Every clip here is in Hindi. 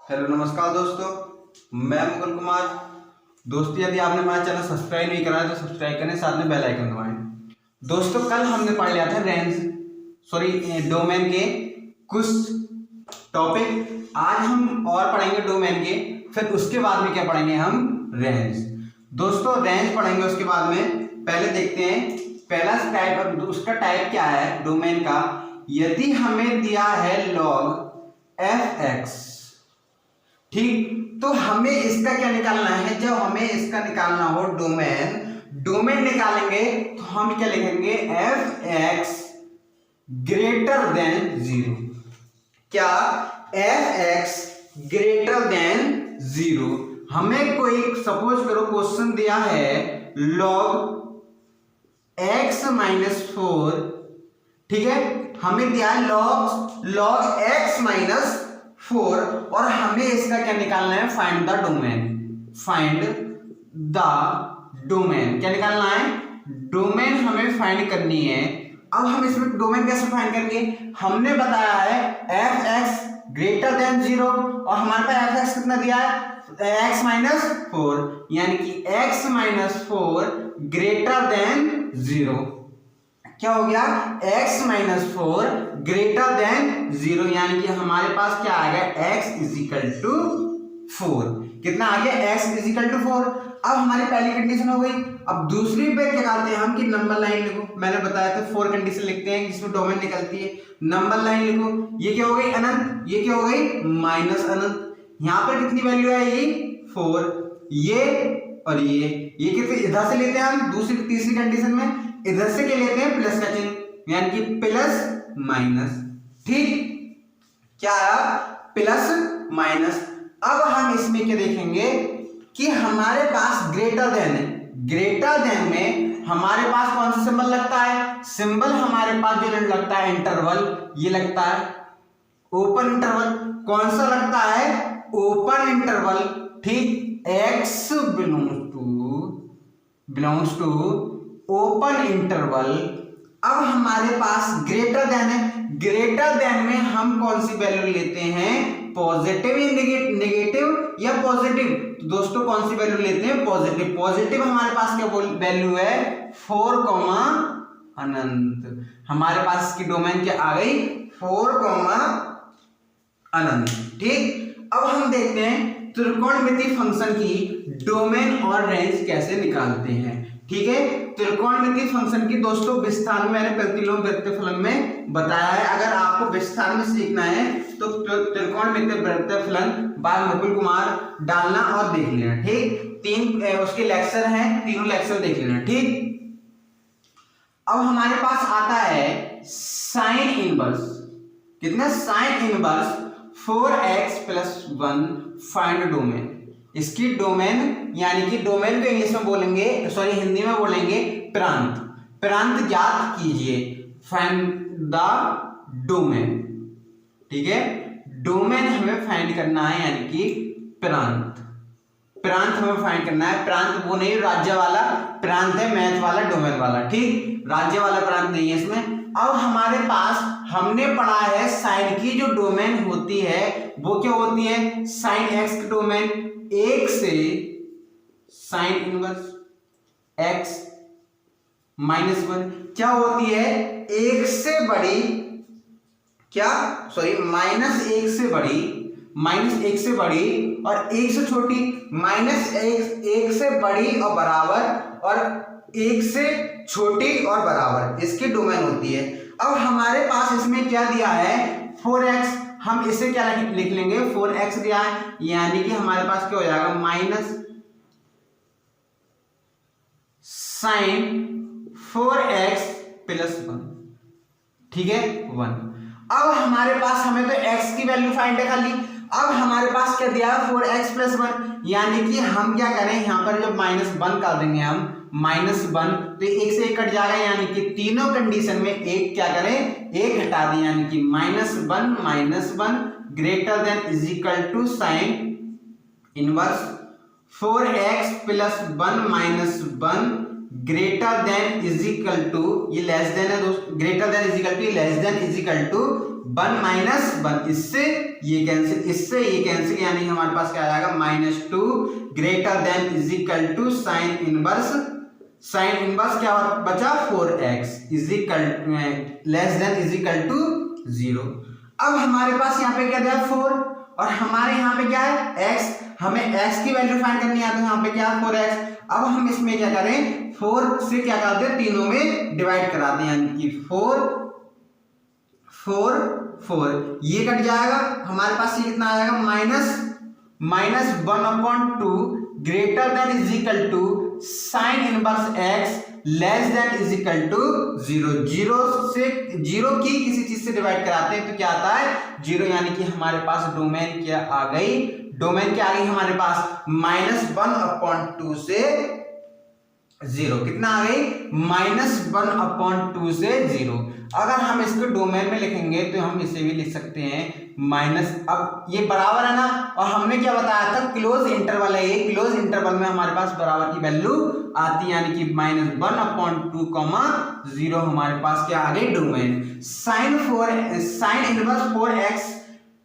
हेलो नमस्कार दोस्तों, मैं मुकुल कुमार। दोस्तों, यदि आपने हमारा चैनल सब्सक्राइब नहीं करा है तो सब्सक्राइब करें, साथ में बेल आइकन दबाएं। दोस्तों, कल हमने पढ़ लिया था डोमेन के कुछ टॉपिक। आज हम और पढ़ेंगे डोमेन के, फिर उसके बाद में क्या पढ़ेंगे हम, रेंज। दोस्तों, रेंज पढ़ेंगे उसके बाद में। पहले देखते हैं पहला टाइप, उसका टाइप क्या है डोमेन का। यदि हमें दिया है लॉग एफ एक्स, ठीक, तो हमें इसका क्या निकालना है। जब हमें इसका निकालना हो डोमेन निकालेंगे तो हम क्या लिखेंगे, F X greater than zero. क्या, F X greater than zero. हमें कोई सपोज करो क्वेश्चन दिया है लॉग एक्स माइनस फोर, ठीक है, हमें दिया है लॉग एक्स माइनस 4 और हमें इसका क्या निकालना है, फाइंड द डोमेन। क्या निकालना है, डोमेन हमें फाइंड करनी है। अब हम इसमें डोमेन कैसे फाइंड करेंगे, हमने बताया है f X greater than zero और हमारे पास एफ एक्स कितना दिया है, एक्स माइनस फोर, यानी कि x minus four greater than zero. क्या हो गया, x minus four greater than zero, यानी कि हमारे पास क्या आ गया, x is equal to four. कितना आ गया, x is equal to four. अब हमारी पहली कंडीशन हो गई। अब दूसरी पे क्या करते हैं हम कि नंबर लाइन लिखो। मैंने बताया था 4 कंडीशन लिखते हैं जिसमें डोमेन निकलती है। नंबर लाइन लिखो। ये क्या हो गई, अनंत, ये क्या हो गई, माइनस अनंत। यहाँ पर कितनी वैल्यू है, ये 4, ये और ये कितने इधर से लेते हैं हम तीसरी कंडीशन में, इधर से क्या लेते हैं, प्लस का चिन्ह, यानी कि प्लस माइनस। ठीक, क्या आया, प्लस माइनस। अब हम इसमें क्या देखेंगे कि हमारे पास ग्रेटर देन है। ग्रेटर देन में हमारे पास कौन सा सिंबल लगता है, सिंबल हमारे पास जो लगता है इंटरवल, ये लगता है ओपन इंटरवल। कौन सा लगता है, ओपन इंटरवल। ठीक, x belongs to open interval. अब हमारे पास ग्रेटर देन है। ग्रेटर देन में हम कौन सी वैल्यू लेते हैं, पॉजिटिव या नेगेटिव या पॉजिटिव। तो दोस्तों कौन सी वैल्यू लेते हैं, पॉजिटिव। पॉजिटिव हमारे पास क्या वैल्यू है, 4 अनंत। हमारे पास इसकी डोमेन क्या आ गई, 4 अनंत। ठीक, अब हम देखते हैं त्रिकोणमिति फंक्शन की डोमेन और रेंज कैसे निकालते हैं। ठीक है, त्रिकोणमिति फंक्शन की दोस्तों विस्तार में मैंने प्रतिलोम व्यक्तिफलन में बताया है। अगर आपको विस्तार में सीखना है तो त्रिकोणमिति व्यक्तिफलन बाय मुकुल कुमार डालना और देख लेना। ठीक, 3 उसके लेक्चर हैं, तीनों लेक्चर देख लेना। ठीक, अब हमारे पास आता है साइन इनवर्स। कितना, sign inverse 4x plus 1 find domain. इसकी डोमेन, यानी कि डोमेन को इंग्लिश में बोलेंगे, सॉरी हिंदी में बोलेंगे प्रांत। प्रांत ज्ञात कीजिए, फाइंड द डोमेन। ठीक है, डोमेन हमें फाइंड करना है, यानी कि प्रांत हमें फाइंड करना है। प्रांत वो नहीं राज्य वाला प्रांत है, मैथ वाला, डोमेन वाला। ठीक, राज्य वाला प्रांत नहीं है इसमें। अब हमारे पास हमने पढ़ा है साइन की जो डोमेन होती है वो क्या होती है, साइन एक्स की डोमेन 1 से साइन इनवर्स x माइनस 1 क्या होती है, 1 से बड़ी, क्या, सॉरी माइनस 1 से बड़ी और 1 से छोटी, माइनस 1 से बड़ी और बराबर और 1 से छोटी और बराबर, इसकी डोमेन होती है। अब हमारे पास इसमें क्या दिया है, 4x, हम इसे क्या लिख लेंगे, 4x दिया है, यानी कि हमारे पास क्या हो जाएगा, माइनस साइन 4x प्लस 1। ठीक है, 1। अब हमारे पास, हमें तो x की वैल्यू फाइंड कर ली। अब हमारे पास क्या दिया है, 4x प्लस 1, यानी कि हम क्या करें, यहां पर जब -1 कर देंगे हम, -1 तो 1 से 1 कट जाएगा, यानी कि तीनों कंडीशन में एक क्या करें, 1 हटा दें, यानी कि -1 greater than is equal to sine inverse 4x plus 1 -1 greater than is equal to, ये लेस देन है दोस्त, greater than is equal to, less than is equal to 1 minus 1, इससे ये कैंसिल, इससे ये कैंसिल, यानी हमारे पास क्या आ जाएगा -2 greater than is equal to sine inverse, sine inverse क्या बचा 4x is equal less than is equal to 0। अब हमारे पास यहाँ पे क्या दिया 4 और हमारे यहाँ पे क्या है x, हमें x की वैल्यू फाइंड करनी है, तो यहाँ पे क्या 4x। अब हम इसमें क्या करें, 4 से क्या करते हैं, तीनों में डिवाइड कराते हैं, यानी कि 4 4 4, ये कट जाएगा, हमारे पास ये कितना आ जाएगा -1/2 greater than is equal to sine inverse x less than is equal to 0। 0 की किसी चीज से डिवाइड कराते हैं तो क्या आता है 0, यानी कि हमारे पास डोमेन क्या आ गई, डोमेन क्या आ गई हमारे पास -1/2 से 0, कितना आ गई -1/2 से 0। अगर हम इसको डोमेन में लिखेंगे तो हम इसे भी लिख सकते हैं माइनस, अब ये बराबर है ना, और हमने क्या बताया था क्लोज इंटरवल है, ये क्लोज इंटरवल में हमारे पास बराबर की वैल्यू आती है, यानी कि -1/2, 0 हमारे पास क्या आ गई domain. Sign inverse 4x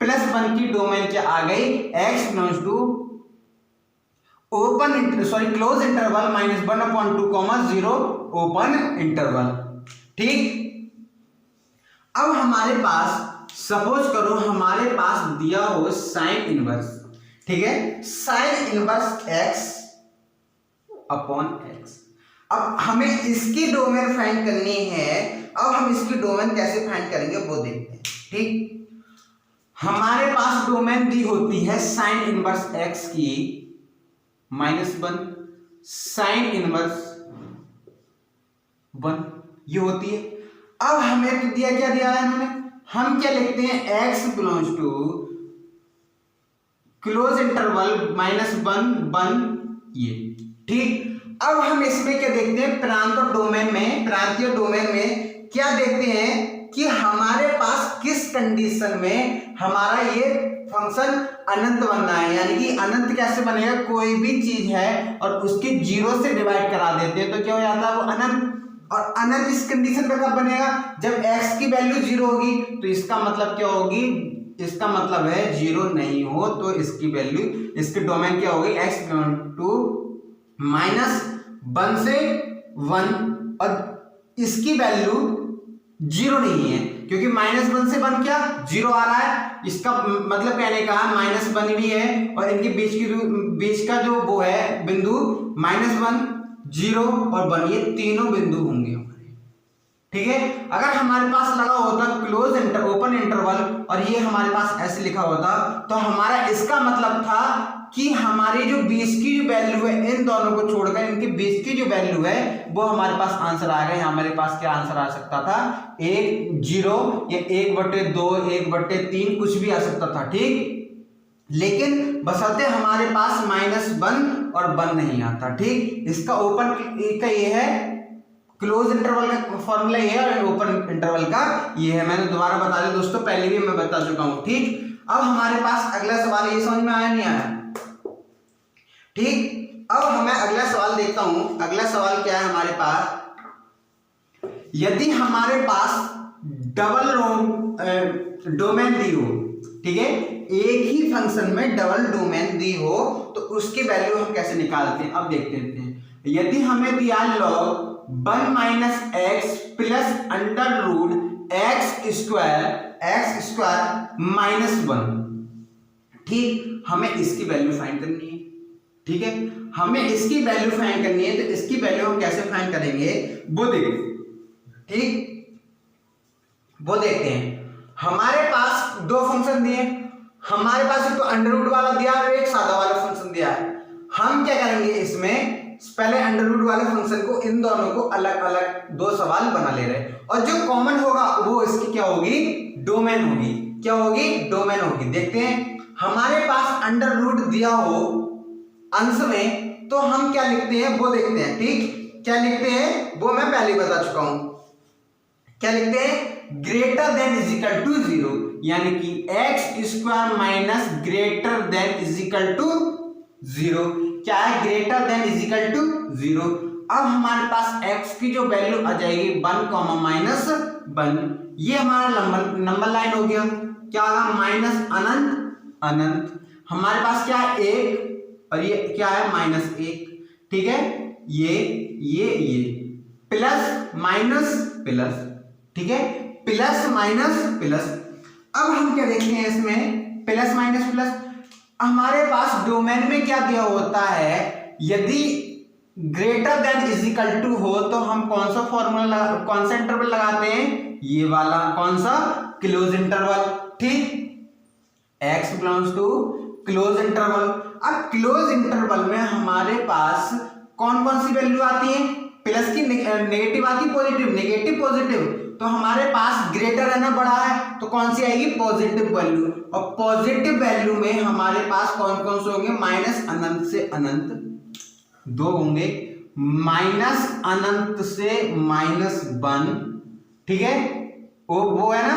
plus 1 की डोमेन क्या आ गई, x belongs to close interval -1/2, 0 open interval. ठीक, अब हमारे पास सपोज करो हमारे पास दिया हो साइन इनवर्स, ठीक है, sign inverse x upon x। अब हमें इसकी डोमेन फाइंड करनी है, अब हम इसकी डोमेन कैसे फाइंड करेंगे वो देखते हैं। ठीक, हमारे पास डोमेन दी होती है साइन इनवर्स x की -1 साइन इनवर्स 1 ये होती है। अब हमें तो दिया क्या दिया है इन्होंने, हम क्या लिखते हैं x belongs to close interval -1 ये। ठीक, अब हम इसमें क्या देखते हैं, प्रांतीय डोमेन में क्या देखते हैं कि हमारे पास किस कंडीशन में हमारा ये फंक्शन अनंत बनना है, यानी कि अनंत कैसे बनेगा, कोई भी चीज है और उसके 0 से डिवाइड करा देते हैं तो क्या हो जाता है वो अनंत। और अनंत इस कंडीशन पे कब बनेगा, जब x की वैल्यू 0 होगी, तो इसका मतलब क्या होगी, इसका मतलब है 0 नहीं हो तो इसकी वैल्यू, इसकी डोमेन क्या होगी x टू -1 से 1, और इसकी वैल्यू 0 नहीं है क्योंकि -1 से 1 क्या 0 आ रहा है, इसका मतलब कहने का -1 भी है और इनके बीच का जो वो है बिंदु -1 0 और 1, ये तीनों बिंदु होंगे हमारे। ठीक है, अगर हमारे पास लगा होता क्लोज ओपन इंटरवल और ये हमारे पास ऐसे लिखा होता तो हमारा इसका मतलब था कि हमारी जो बीच की जो वैल्यू है, इन दोनों को छोड़कर इनके बीच की जो वैल्यू है वो हमारे पास आंसर आ गया। हमारे पास क्या आंसर आ सकता था, 1 0 या 1/2 1/3 कुछ भी आ सकता था। ठीक, लेकिन बशर्ते हमारे पास -1 और 1 नहीं आता। ठीक, इसका ओपन का ये है, क्लोज इंटरवल का फॉर्मूला ये है और ओपन इंटरवल का ये है। मैंने दोबारा बता दिया दोस्तों, पहले भी मैं बता चुका हूं। ठीक, अब हमारे पास अगला सवाल, ये समझ में आया नहीं आया? ठीक, अब मैं अगला सवाल देखता हूं। अगला सवाल क्या है हमारे पास, यदि हमारे पास डबल डोमेन दी हो, ठीक है, एक ही फंक्शन में डबल डोमेन दी हो तो उसकी वैल्यू हम कैसे निकालते हैं, अब देखते हैं। यदि हमें दिया log 1 - x प्लस x² -1, ठीक, हमें इसकी वैल्यू फाइंड करनी है। ठीक है, हमें इसकी वैल्यू फाइंड करनी है, तो इसकी वैल्यू हम कैसे फाइंड करेंगे वो देखते। ठीक, वो देखते हैं। हमारे पास दो फंक्शन दिए, हमारे पास एक तो अंडर रूट वाला दिया है और एक सादा वाला फंक्शन दिया है। हम क्या करेंगे, इसमें पहले अंडर रूट वाले फंक्शन को, इन दोनों को अलग अलग दो सवाल बना ले रहे हैं और जो कॉमन होगा वो इसकी क्या होगी, डोमेन होगी। क्या होगी, डोमेन होगी। देखते हैं, हमारे पास अंडर रूट दिया हो अंश में तो हम क्या लिखते हैं वो देखते हैं। ठीक, क्या लिखते हैं वो मैं पहले बता चुका हूं। क्या लिखते हैं, greater than is equal to 0, यानी कि x² minus greater than is equal to 0। क्या है, greater than is equal to 0। अब हमारे पास x की जो वैल्यू आ जाएगी 1 कॉमा माइनस 1, ये हमारा नंबर लाइन हो गया। क्या होगा? माइनस अनंत अनंत। हमारे पास क्या है? 1 और ये क्या है? माइनस 1। ठीक है, ये प्लस माइनस प्लस। ठीक है, प्लस माइनस प्लस। अब हम क्या देखते हैं इसमें? Plus minus plus. हमारे पास डोमेन में क्या दिया होता है? यदि greater than is equal to हो तो हम कौन सा फॉर्मूला कौन सा इंटरवल लगाते हैं? ये वाला। कौन सा? Close interval. ठीक, x belongs to close interval. अब क्लोज इंटरवल में हमारे पास कौन कौन सी वैल्यू आती है? प्लस की नेगेटिव आती है, पॉजिटिव, नेगेटिव पॉजिटिव। तो हमारे पास ग्रेटर है ना, बड़ा है, तो कौन सी आएगी? Positive value. और पॉजिटिव वैल्यू में हमारे पास कौन कौन से होंगे? माइनस अनंत से अनंत 2 होंगे, माइनस अनंत से माइनस 1। ठीक है, वो है ना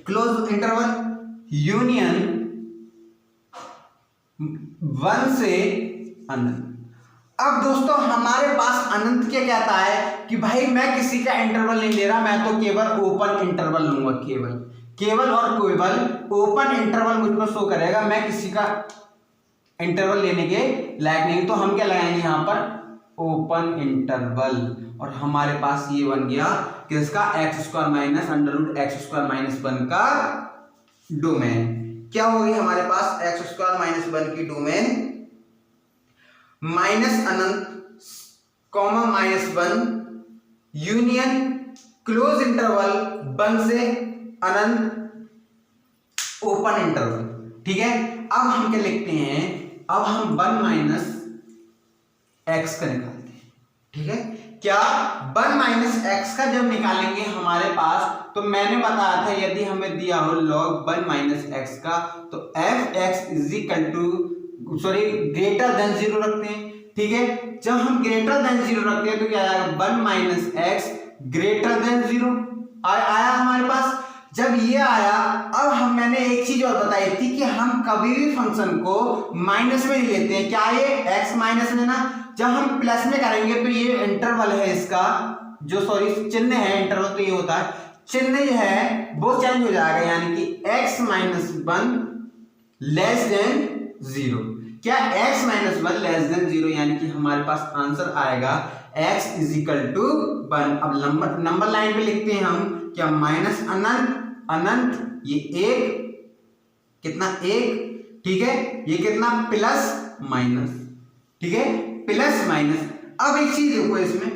क्लोज इंटरवल, यूनियन 1 से अनंत। अब दोस्तों हमारे पास अनंत क्या कहता है कि भाई मैं किसी का इंटरवल नहीं ले रहा, मैं तो केवल ओपन इंटरवल लूंगा। केवल और केवल ओपन इंटरवल मुझ पर शो करेगा, मैं किसी का इंटरवल लेने के लायक नहीं। तो हम क्या लगाएंगे यहाँ पर? Open interval. और हमारे पास ये बन गया किसका? x² minus under x² minus 1 का डोमेन। क्या हो गई हमारे पास? x² माइनस 1 की डोमेन माइनस अनंत comma minus 1 union close interval 1 से अनंत ओपन इंटरवल। ठीक है, अब हम क्या लिखते हैं? अब हम 1 माइनस एक्स का निकालते हैं। ठीक है, क्या 1 माइनस एक्स का जब निकालेंगे हमारे पास, तो मैंने बताया था यदि हमें दिया हो log 1 माइनस एक्स का, तो f x is equal to greater than 0 रखते हैं। ठीक है, जब हम ग्रेटर देन 0 रखते हैं तो क्या आएगा? 1 माइनस एक्स ग्रेटर देन 0 आया हमारे पास। जब ये आया, अब मैंने एक चीज और बताई थी कि हम कभी भी फंक्शन को माइनस में नहीं लेते हैं। क्या ये x माइनस में ना, जब हम प्लस में करेंगे तो ये इंटरवल है इसका, जो चिन्ह है इंटरवल, तो ये होता है चिन्ह जो है वो चेंज हो जाएगा, यानी कि x माइनस 1 लेस देन 0। क्या? x माइनस 1 लेस देन 0, यानी कि हमारे पास आंसर आएगा x इज इक्वल टू 1। अब नंबर लाइन पे लिखते हैं हम क्या? माइनस अनंत अनंत, ये 1 कितना? 1। ठीक है, ये कितना? Plus minus. ठीक है, प्लस माइनस। अब एक चीज देखो इसमें,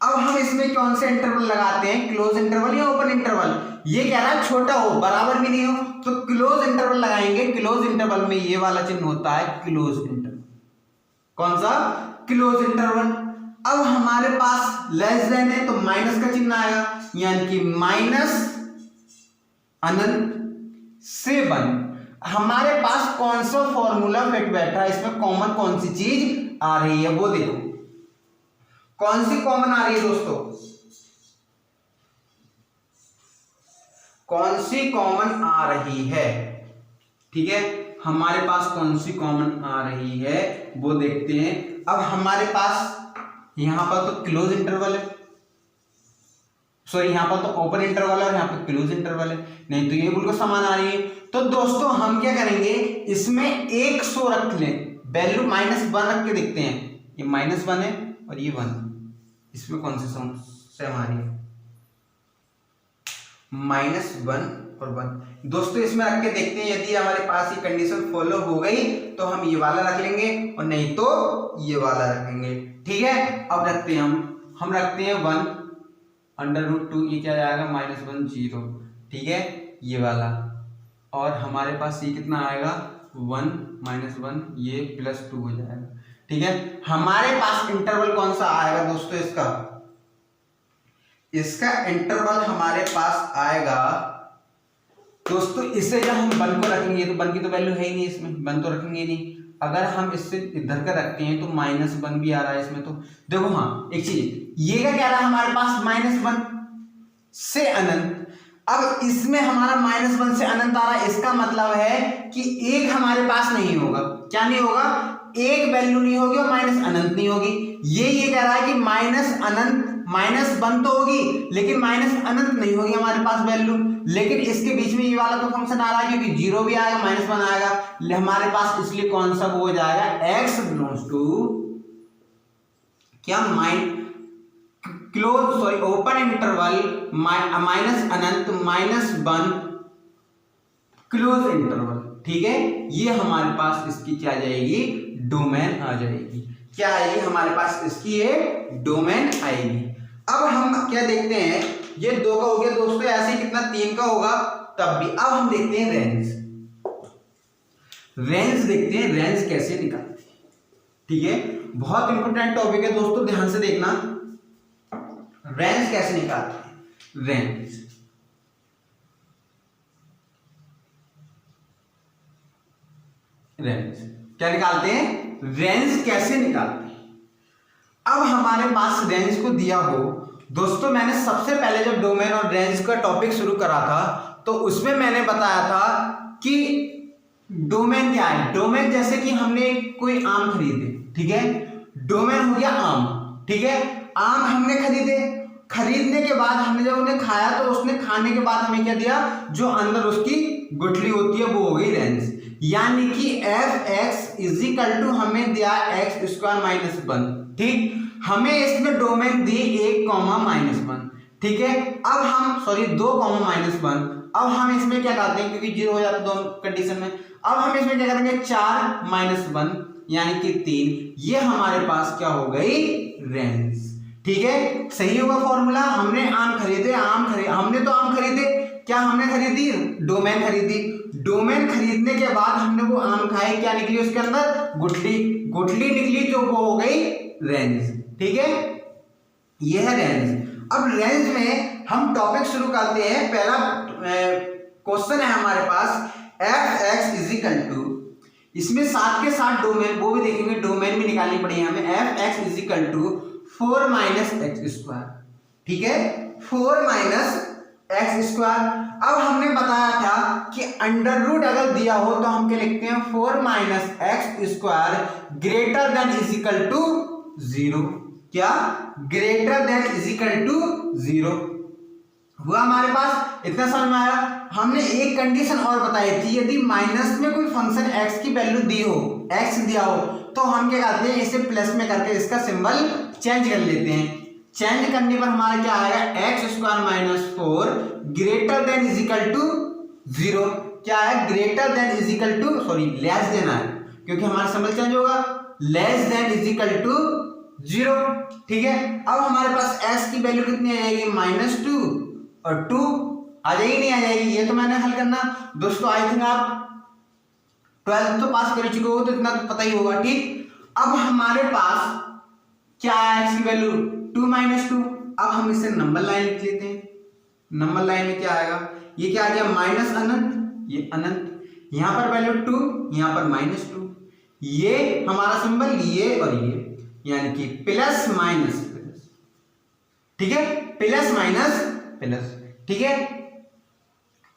अब हम इसमें कौन से इंटरवल लगाते हैं? क्लोज इंटरवल या ओपन इंटरवल? ये कह रहा है छोटा हो, बराबर भी नहीं हो, तो क्लोज इंटरवल लगाएंगे। क्लोज इंटरवल में ये वाला चिन्ह होता है क्लोज इंटरवल। कौन सा? Close interval. अब हमारे पास लेस देन है तो माइनस का चिन्ह आएगा, यानी कि माइनस अनंत से 1। हमारे पास कौन सा फॉर्मूला फिट बैठा है? इसमें कॉमन कौन सी चीज आ रही है वो देखो। कौन सी कॉमन आ रही है दोस्तों? कौन सी कॉमन आ रही है? ठीक है, हमारे पास कौन सी कॉमन आ रही है वो देखते हैं। अब हमारे पास यहां पर तो क्लोज इंटरवल है, यहां पर तो ओपन इंटरवल है और यहां पर क्लोज इंटरवल है, नहीं तो ये बिल्कुल समान आ रही है। तो दोस्तों हम क्या करेंगे? इसमें 100 रख लें, वैल्यू -1 रख के देखते हैं। ये -1 है और ये 1, इसमें कौन सी सेम आ रही है? -1 और 1। दोस्तों इसमें रख के देखते हैं, यदि हमारे पास ये कंडीशन फॉलो हो गई तो हम ये वाला रख लेंगे और नहीं तो ये वाला रखेंगे। ठीक है, अब रखते हैं हम रखते हैं 1 √2, ये क्या आएगा? -1 0। ठीक है, ये वाला, और हमारे पास ये कितना आएगा? 1 -1, ये +2 हो जाएगा। ठीक है, हमारे पास इंटरवल कौन सा आएगा दोस्तों? इसका इंटरवल हमारे पास आएगा दोस्तों, इससे जब हम 1 को रखेंगे तो 1 की तो वैल्यू है ही नहीं, इसमें 1 तो रखेंगे नहीं। अगर हम इससे इधर का रखते हैं तो -1 भी आ रहा है इसमें। तो देखो, हाँ एक चीज, ये क्या कह रहा है हमारे पास? -1 से अनंत। अब इसमें हमारा -1 से अनंत आ रहा है, इसका मतलब है कि 1 हमारे पास नहीं होगा। क्या नहीं होगा? एक वैल्यू नहीं होगी और माइनस अनंत नहीं होगी। ये कह रहा है कि माइनस अनंत माइनस 1 तो होगी लेकिन माइनस अनंत नहीं होगी हमारे पास वैल्यू। लेकिन इसके बीच में ये वाला तो फंक्शन आ रहा है क्योंकि 0 भी आएगा माइनस 1 आएगा हमारे पास, इसलिए कौन सा वो हो जाएगा x बिलोंग्स टू क्या close sorry open interval minus अनंत माइनस 1 क्लोज इंटरवल। ठीक है, ये हमारे पास इसकी क्या आ जाएगी डोमेन आ जाएगी। क्या आएगी हमारे पास इसकी ये डोमेन आएगी। अब हम क्या देखते हैं, ये 2 का हो गया दोस्तों, ऐसे ही कितना 3 का होगा तब भी। अब हम देखते हैं रेंज देखते हैं रेंज कैसे निकालते हैं। ठीक है, बहुत इंपॉर्टेंट टॉपिक है दोस्तों, ध्यान से देखना। रेंज कैसे निकालते हैं, रेंज क्या निकालते हैं, रेंज कैसे निकालते हैं। अब हमारे पास रेंज को दिया हो दोस्तों, मैंने सबसे पहले जब डोमेन और रेंज का टॉपिक शुरू करा था तो उसमें मैंने बताया था कि डोमेन क्या है। डोमेन जैसे कि हमने कोई आम खरीदे, ठीक है, डोमेन हो गया आम। ठीक है, आम हमने खरीदने के बाद हमने जब उन्हें खाया तो उसने खाने के बाद हमें क्या दिया, जो अंदर उसकी गुठली होती है वो हो गई रेंज। यानी कि f(x) इजिकल टू हमें दिया x² - 1। ठीक, हमें इसमें डोमेन दी 1, -1। ठीक है, अब हम 2, -1। अब हम इसमें क्या करते हैं, क्योंकि 0 हो जाता है दोनों कंडीशन में। अब हम इसमें क्या करेंगे 4 - 1 यानी कि 3। ये हमारे पास क्या हो गई रेंज। ठीक है, सही होगा फॉर्मूला। हमने आम खरीदे, हमने तो आम खरीदे, क्या हमने खरीदी, डोमेन खरीदी। डोमेन खरीदने के बाद हमने वो आम खाए, क्या निकली उसके अंदर, गुठली निकली, जो वो हो गई रेंज। ठीक है, ये है रेंज। अब रेंज में हम टॉपिक शुरू करते हैं। पहला क्वेश्चन है हमारे पास f(x) इजिकल टू, इसमें साथ के साथ डोमेन वो भी देखेंगे, डोमेन भी निकालनी पड़ेगी हमें। f(x) is equal to 4 - x²। ठीक है, 4 - x²। अब हमने बताया था कि अंडर रूट अगर दिया हो तो हम क्या लिखते हैं, 4 - x² greater than is equal to 0। क्या, ग्रेटर देन इजिकल टू 0 हुआ हमारे पास। इतना समझ में आया। हमने एक कंडीशन और बताई थी, यदि माइनस में कोई फंक्शन x की वैल्यू दी हो, x दिया हो, तो हम क्या करते हैं, इसे प्लस में करके इसका सिंबल चेंज कर लेते हैं। चेंज करने पर हमारा क्या आएगा, x² - 4 greater than is equal to 0। क्या है, greater than is equal to less than है, क्योंकि हमारा सिंबल चेंज होगा, लेस देन इजिकल टू 0। ठीक है, अब हमारे पास s की वैल्यू कितनी आ जाएगी, -2 और 2 आ जाएगी, नहीं आ जाएगी, ये तो मैंने हल करना दोस्तों। आई थिंक आप 12th तो पास कर चुके हो तो इतना तो पता ही होगा। ठीक, अब हमारे पास क्या है, x की वैल्यू 2 - 2। अब हम इसे नंबर लाइन लिख लेते हैं। नंबर लाइन में क्या आएगा, ये क्या आ गया, माइनस अनंत, ये अनंत, यहां पर वैल्यू 2, यहां पर -2, ये हमारा सिंबल, ये और ये, यानी कि प्लस माइनस प्लस। ठीक है, प्लस माइनस प्लस। ठीक है,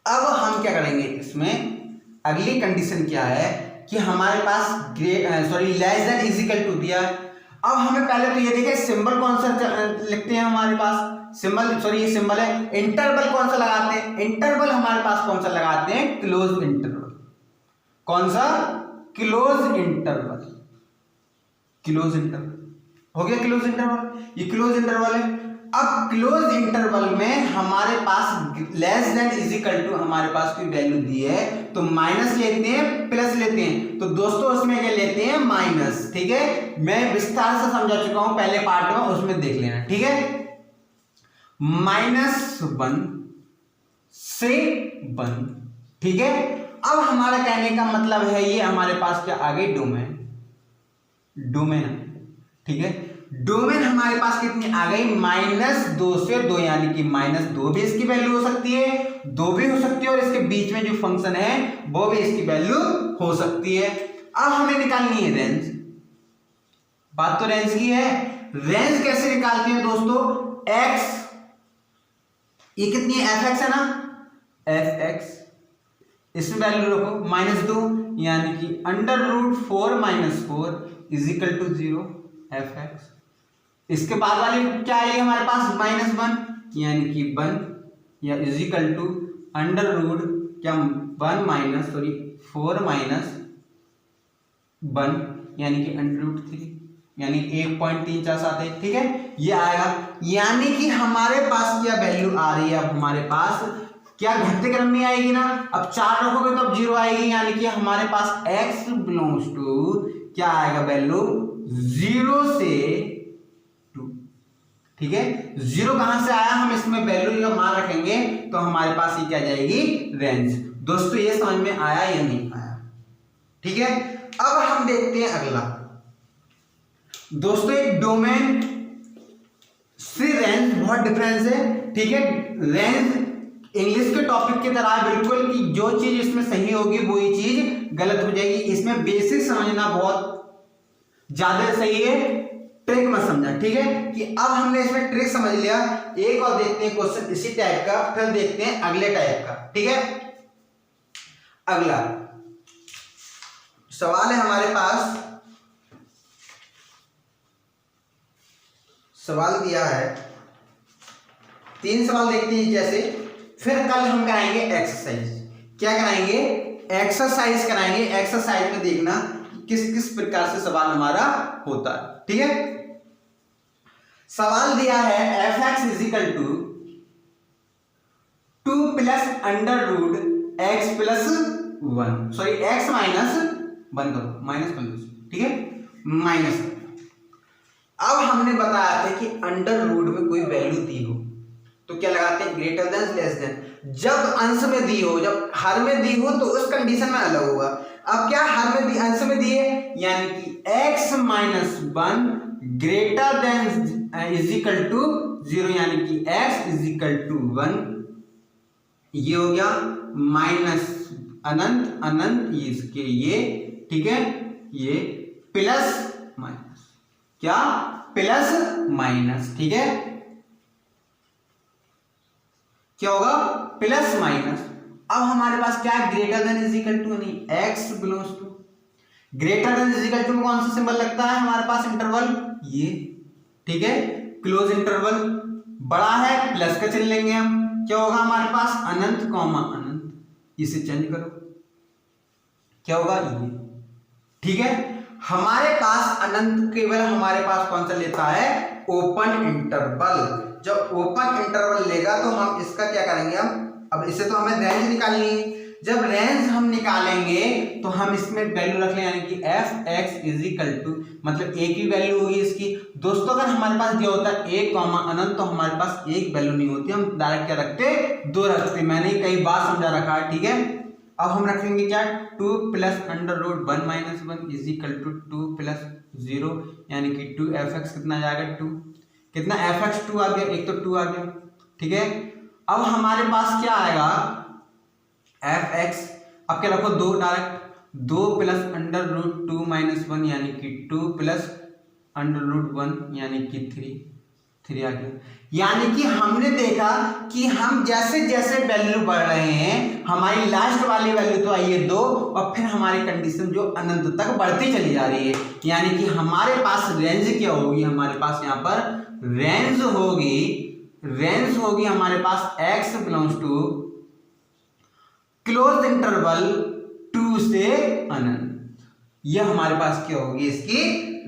अब हम क्या करेंगे, इसमें अगली कंडीशन क्या है कि हमारे पास लेस देन इजिकल टू दिया। अब हमें पहले तो ये देखिए सिंबल कौन सा लिखते हैं, हमारे पास सिंबल ये सिंबल है, इंटरवल कौन सा लगाते हैं, इंटरवल हमारे पास कौन सा लगाते हैं, क्लोज इंटरवल। कौन सा, क्लोज इंटरवल। क्लोज इंटरवल हो गया, क्लोज इंटरवल, ये क्लोज इंटरवल है। अब क्लोज इंटरवल में हमारे पास लेस देन इजिकल टू हमारे पास कोई वैल्यू दी है तो माइनस लेते हैं, प्लस लेते हैं। तो दोस्तों उसमें क्या लेते हैं, माइनस। ठीक है, मैं विस्तार से समझा चुका हूं पहले पार्ट में, उसमें देख लेना। ठीक है, -1 से 1। ठीक है, अब हमारा कहने का मतलब है, ये हमारे पास क्या आ गई, डोमेन। ठीक है, डोमेन हमारे पास कितनी आ गई, -2 से 2, यानी कि -2 भी इसकी वैल्यू हो सकती है, 2 भी हो सकती है, और इसके बीच में जो फंक्शन है वो भी इसकी वैल्यू हो सकती है। अब हमें निकालनी है रेंज। बात तो रेंज की है। रेंज कैसे निकालते हैं दोस्तों, x ये कितनी है, f(x) है ना, f(x) इसमें वैल्यू रखो -2, यानी कि √4 - 4 is equal to 0 f x. इसके बाद वाली क्या आएगी हमारे पास -1 यानी कि 1 या is equal to under root क्या 4 माइनस 1 यानी कि अंडर रूट 3 यानी 1.347 है। ठीक है, ये आएगा। यानी कि हमारे पास क्या वैल्यू आ रही है, अब हमारे पास क्या घटते क्रम में आएगी ना। अब 4 रखोगे तो अब 0 आएगी, यानी कि हमारे पास x बिलोंग्स टू क्या आएगा वैल्यू 0 से 2। ठीक है, 0 कहां से आया, हम इसमें वैल्यू का मान रखेंगे तो हमारे पास ये क्या जाएगी रेंज। दोस्तों ये समझ में आया या नहीं आया? ठीक है, अब हम देखते हैं अगला। दोस्तों एक डोमेन से रेंज बहुत डिफरेंस है। ठीक है, रेंज इंग्लिश के टॉपिक की तरह बिल्कुल कि जो चीज इसमें सही होगी वही चीज गलत हो जाएगी। इसमें बेसिक समझना बहुत ज्यादा सही है, ट्रिक मत समझना। ठीक है, कि अब हमने इसमें ट्रिक समझ लिया। एक और देखते हैं क्वेश्चन इसी टाइप का, फिर देखते हैं अगले टाइप का। ठीक है, अगला सवाल है हमारे पास, सवाल दिया है 3 सवाल देखते हैं जैसे, फिर कल हम कराएंगे एक्सरसाइज। क्या कराएंगे, एक्सरसाइज कराएंगे। एक्सरसाइज में देखना किस किस प्रकार से सवाल हमारा होता है। ठीक है, सवाल दिया है f x is equal to 2 plus under root x plus 1, sorry x minus 1 करो, माइनस कर दो। ठीक है, माइनस। अब हमने बताया था कि अंडर रूट में कोई वैल्यू दी हो तो क्या लगाते हैं, ग्रेटर देन लेस देन। जब अंश में दी हो, जब हर में दी हो तो उस कंडीशन में अलग होगा। अब क्या हर में दी, अंश में दी है, यानी कि x minus 1 greater than is equal to 0, यानी कि x इज इक्वल टू 1। ये हो गया माइनस अनंत अनंत इसके ये। ठीक है, ये प्लस माइनस, क्या प्लस माइनस। ठीक है, क्या होगा प्लस माइनस। अब हमारे पास क्या है, greater than is equal to नहीं, x belongs to greater than is equal to में कौन सा सिंबल लगता है हमारे पास, इंटरवल ये। ठीक है, क्लोज इंटरवल, बड़ा है प्लस का चिन्ह लेंगे हम। क्या होगा हमारे पास अनंत कॉमा अनंत, इसे चेंज करो, क्या होगा ये। ठीक है, हमारे पास अनंत केवल हमारे पास कौन सा लेता है, ओपन इंटरवल। जब ओपन इंटरवल लेगा तो हम इसका क्या करेंगे, हम अब इसे तो हमें रेंज निकालनी है। जब रेंज हम निकालेंगे तो हम इसमें वैल्यू रख लें, यानी कि f x is equal to, मतलब एक ही वैल्यू होगी इसकी। दोस्तों अगर हमारे पास दिया होता है 1 कॉमा अनंत तो हमारे पास एक वैल्यू नहीं होती, हम डायरेक्ट क्या रखते, 2 रखते। मैंने कई बार समझा रखा है। ठीक है, अब हम रखेंगे क्या, 2 plus under root 1 minus 1 is equal to 2 plus 0, यानी कि 2 एफ एक्स कितना जाएगा 2, कितना एफ एक्स 2 आ गया, एक तो 2 आ गया। ठीक है, अब हमारे पास क्या आएगा एफ एक्स, अब क्या रखो 2 direct, 2 plus under root 2 minus 1 यानी कि 2 प्लस अंडर रूट 1 यानी कि 3 आ गया। यानी कि हमने देखा कि हम जैसे जैसे वैल्यू बढ़ रहे हैं, हमारी लास्ट वाली वैल्यू तो आई है 2 और फिर हमारी कंडीशन जो अनंत तक बढ़ती चली जा रही है। यानी कि हमारे पास रेंज क्या होगी, हमारे पास यहाँ पर रेंज होगी हमारे पास x belongs to close interval 2 से अनंत। यह हमारे पास क्या होगी, इसकी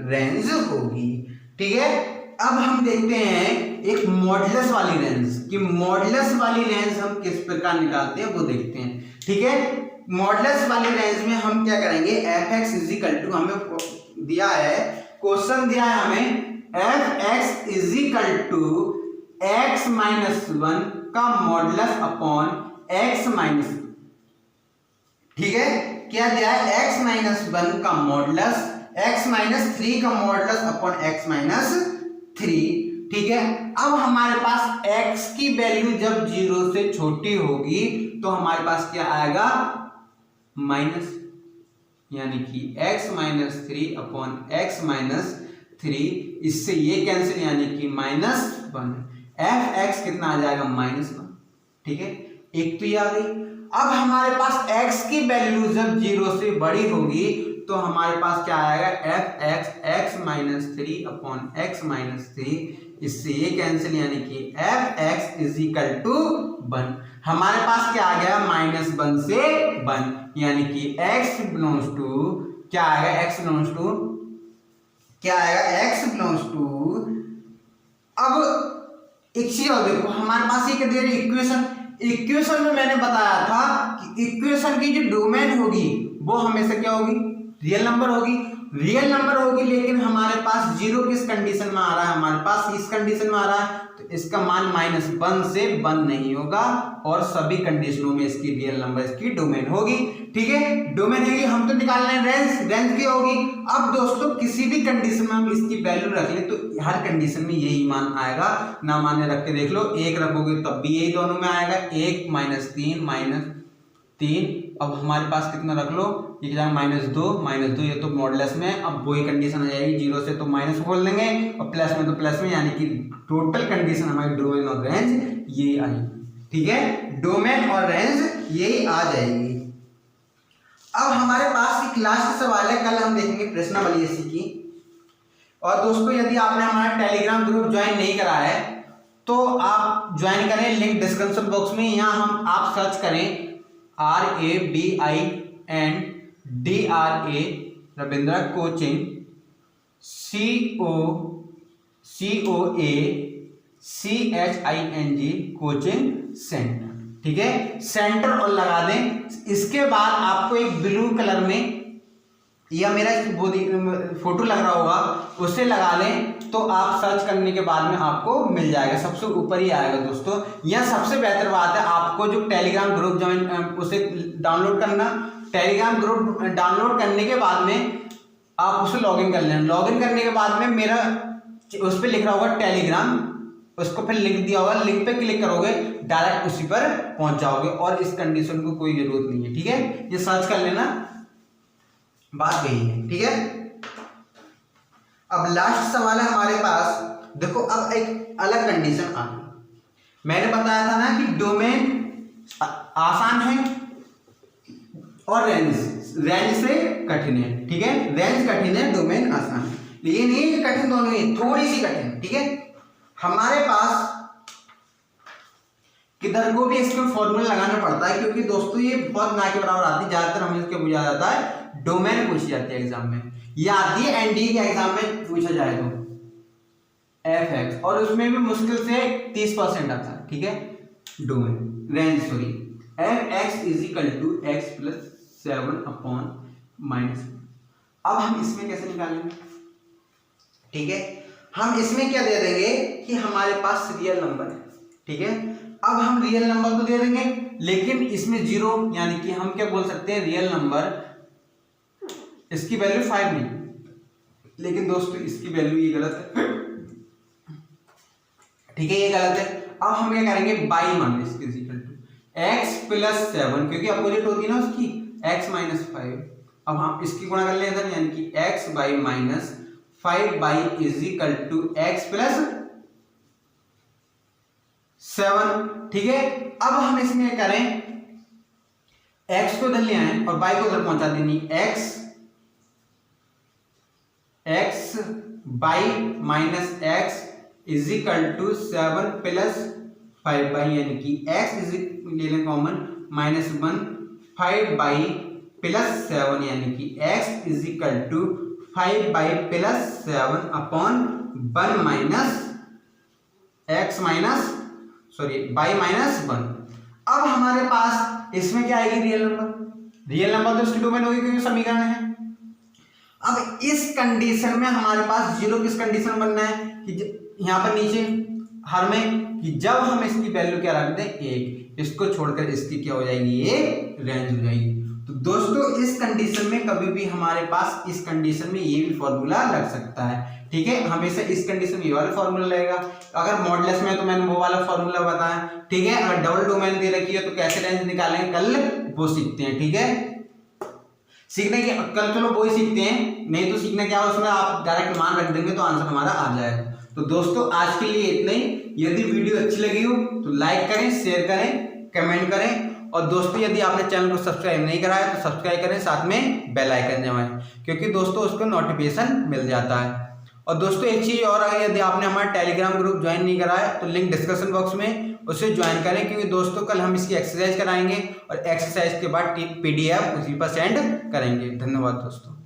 रेंज होगी। ठीक है, अब हम देखते हैं एक मॉडुलस वाली रेंज, कि मॉडुलस वाली रेंज हम किस प्रकार निकालते हैं वो देखते हैं। ठीक है, मॉडुलस वाली रेंज में हम क्या करेंगे, f x is equal to, हमें दिया है क्वेश्चन दिया है हमें f x is equal to x minus 1 का मॉडुलस अपॉन एक्स माइनस। ठीक है, क्या दिया है, x माइनस 1 का मॉडुलस x माइनस 3 का मॉडुलस अपॉन x माइनस 3। ठीक है, अब हमारे पास x की वैल्यू जब 0 से छोटी होगी तो हमारे पास क्या आएगा माइनस, यानी कि x minus 3 upon x minus 3, इससे ये कैंसिल, यानी कि -1। एफ एक्स कितना आ जाएगा -1। ठीक है, एक तो ये आ गई। अब हमारे पास x की वैल्यू जब 0 से बड़ी होगी तो हमारे पास क्या आएगा, f x x minus three upon x minus three, इससे ये कैंसिल, यानी कि f x is equal to 1। हमारे पास क्या आ गया, -1 से 1, यानी कि x बिलोंग्स टू क्या आएगा, x बिलोंग्स टू क्या आएगा, x बिलोंग्स टू। अब एक चीज और देखो, हमारे पास ये क्या दे रही इक्वेशन, इक्वेशन में मैंने बताया था कि इक्वेशन की जो डोमेन होगी वो हमेशा क्या होगी, रियल नंबर होगी, रियल नंबर होगी। लेकिन हमारे पास 0 किस कंडीशन में आ रहा है, हमारे पास इस कंडीशन में आ रहा है, तो इसका मान -1 से 1 नहीं होगा, और सभी कंडीशनों में इसकी रियल नंबर इसकी डोमेन होगी। ठीक है, डोमेन होगी, हम तो निकाल रहे हैं रेंज, रेंज की होगी। अब दोस्तों किसी भी कंडीशन में हम इसकी वैल्यू रख लें तो हर कंडीशन में यही मान आएगा, ना माने रख के देख लो, 1 रखोगे तब भी यही दोनों में आएगा, 1 -3 अब हमारे पास कितना रख लो, ये क्या -2 ये तो मॉडुलस में, अब वही कंडीशन आ जाएगी, 0 से तो माइनस खोल देंगे और प्लस में तो प्लस में, यानी कि टोटल कंडीशन हमारी डोमेन और रेंज ये आएगी। ठीक है, डोमेन और रेंज यही आ जाएगी। अब हमारे पास एक लास्ट सवाल है, कल हम देखेंगे प्रश्नावली ऐसी की। और दोस्तों यदि आपने हमारा टेलीग्राम ग्रुप ज्वाइन नहीं करा है तो आप ज्वाइन करें, लिंक डिस्क्रिप्शन बॉक्स में, यहाँ हम आप सर्च करें RABINDRA Ravindra coaching, COACHING coaching centre. ठीक है, सेंटर और लगा दें। इसके बाद आपको एक ब्लू कलर में या मेरा फोटो लग रहा होगा उसे लगा लें, तो आप सर्च करने के बाद में आपको मिल जाएगा, सबसे ऊपर ही आएगा। दोस्तों यह सबसे बेहतर बात है, आपको जो टेलीग्राम ग्रुप ज्वाइन उसे डाउनलोड करना, टेलीग्राम ग्रुप डाउनलोड करने के बाद में आप उसे लॉगिन कर लेना। लॉगिन करने के बाद में मेरा उस पर लिख रहा होगा टेलीग्राम, उसको फिर लिंक दिया होगा, लिंक पे क्लिक करोगे डायरेक्ट उसी पर पहुंच जाओगे, और इस कंडीशन को कोई जरूरत नहीं है। ठीक है, ये सर्च कर लेना, बात यही है। ठीक है, अब लास्ट सवाल है हमारे पास, देखो अब एक अलग कंडीशन आ गई। मैंने बताया था ना कि डोमेन आसान है और रेंज से कठिन है। ठीक है, रेंज कठिन है, डोमेन आसान है, लेकिन ये कठिन दोनों ही, थोड़ी सी कठिन। ठीक है, हमारे पास किधर को भी इसमें फॉर्मूला लगाना पड़ता है, क्योंकि दोस्तों ये बहुत ना के बराबर आती है, ज्यादातर हमें इसके पूछा जाता है, डोमेन पूछी जाती है एग्जाम में, ये आती है एनडीए के एग्जाम में पूछा जाए तो एफ एक्स, और उसमें भी मुश्किल से 30% आता है। ठीक है, domain range sorry f x is equal to x plus 7 upon -। अब हम इसमें कैसे निकालेंगे, ठीक है, हम इसमें क्या दे देंगे कि हमारे पास रियल नंबर है। ठीक है, अब हम रियल नंबर तो दे देंगे, लेकिन इसमें 0, यानी कि हम क्या बोल सकते हैं, रियल नंबर इसकी वैल्यू 5 नहीं, लेकिन दोस्तों इसकी वैल्यू ये गलत है। ठीक है, ये गलत है। अब हम क्या करेंगे, बाई मान इसके इक्वल टू एक्स प्लस 7, क्योंकि अपोजिट होती है ना उसकी, x माइनस 5। अब हम इसकी गुणा कर लें इधर, यानी कि x y minus 5 y is equal to x plus 7। ठीक है, अब हम इसमें करें, x को इधर ले आए और y को इधर पहुंचा देनी, x y minus x is equal to 7 plus 5 y, यानी कि x इज ले लें कॉमन -1, 5 बाई प्लस 7, यानी कि x is equal to 5 y plus 7 upon 1 minus x minus y -1। अब हमारे पास इसमें क्या आएगी, रियल नंबर। रियल नंबर तो इसकी डोमेन होगी क्योंकि समीकरण है। अब इस कंडीशन में हमारे पास 0 किस कंडीशन बनना है, कि यहाँ पर नीचे हर में, कि जब हम इसकी वैल्यू क्या रख दें 1, इसको छोड़कर इसकी क्या हो जाएगी, ये रेंज हो जाएगी। तो दोस्तों इस कंडीशन में कभी भी हमारे पास इस कंडीशन में ये भी फॉर्मूला लग सकता है। ठीक है, हमेशा इस कंडीशन में ये वाला फॉर्मूला लगेगा। अगर मॉडुलस में तो मैंने वो वाला फॉर्मूला बताया। ठीक है, अगर डबल डोमेन दे रखी है तो कैसे रेंज निकालेंगे कल वो सीखते हैं। ठीक है, सीखने के कल चलो वो ही सीखते हैं, नहीं तो सीखने क्या, उसमें आप डायरेक्ट मान रख देंगे तो आंसर हमारा आ जाएगा। तो दोस्तों आज के लिए इतना ही। यदि वीडियो अच्छी लगी हो तो लाइक करें, शेयर करें, कमेंट करें, और दोस्तों यदि आपने चैनल को सब्सक्राइब नहीं करा है तो सब्सक्राइब करें, साथ में बेल आइकन दबाएं, क्योंकि दोस्तों उसको नोटिफिकेशन मिल जाता है। और दोस्तों एक चीज़ और है, यदि आपने हमारा टेलीग्राम ग्रुप ज्वाइन नहीं करा है तो लिंक डिस्क्रिप्शन बॉक्स में उसे ज्वाइन करें, क्योंकि दोस्तों कल हम इसकी एक्सरसाइज कराएंगे और एक्सरसाइज के बाद PDF उसी पर सेंड करेंगे। धन्यवाद दोस्तों।